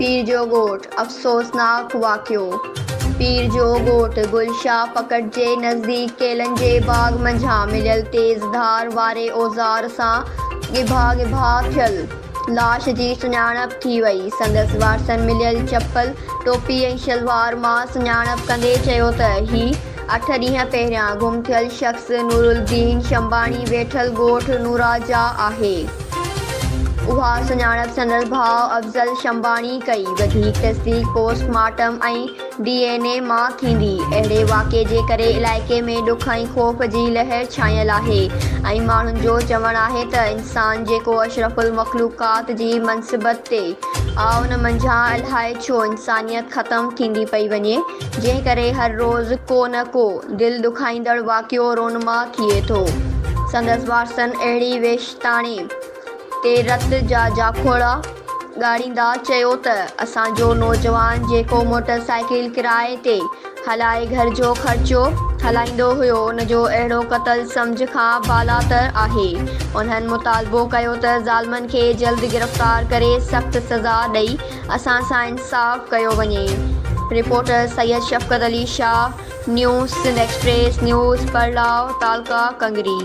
पीर जो ॻोठ अफ़सोसनाक वाक़ियो। पीर जो ॻोठ गुलशाह पकड़ जे नज़दीक केलनि जे बाग़ मंझां मिलियल तेज़ धार वारे औज़ार सां गिभा थियल लाश जी सुञाणप थी वई। संदसि वारसनि मिलियल चपल, टोपी ऐं शलवार मां सुञाणप कंदे चयो त ही 8 ॾींहं पहिरियां गुम थियल शख़्स नूरुद्दीन शंबाणी वेठल ॻोठ नूरा जा आहे। उहा सुञाणप संदसि भाउ अफ़ज़ल शंबाणी कई। वधीक तस्दीक पोस्टमार्टम ऐं DNA मां थींदी। अहिड़े वाक़िए जे करे इलाइक़े में ॾुख ऐं ख़ौफ़ जी लहर छाइल आहे ऐं माण्हुनि जो चवणु आहे त इंसान जेको अशरफुल मख़लूक़ात जी मनसिबत ते आहे उन मंझां अलाए छो इंसानियत ख़तमु थींदी पई वञे, जंहिं करे हर रोज़ को न को दिलि ॾुखाईंदड़ वाक़ियो रोनुमा थिए थो। संदसि वारसनि अहिड़ी वेश्ताणे ते रत जा जाखोड़ा ॻाड़ींदा चयो त असांजो नौजवान जेको मोटरसाइकिल किराए ते हलाए घर जो ख़र्चो हलाईंदो हुयो उनजो अहिड़ो क़त्ल सम्झ खां बालातर आहे। उन्हनि मुतालबो कयो त ज़ालिमनि खे जल्द गिरफ़्तार करे सख़्त सज़ा ॾेई असां सां इंसाफ़ कयो वञे। Reporter Syed Shafqat Ali Shah, news Sindh Express News, परलाव, तालका, कंगरी।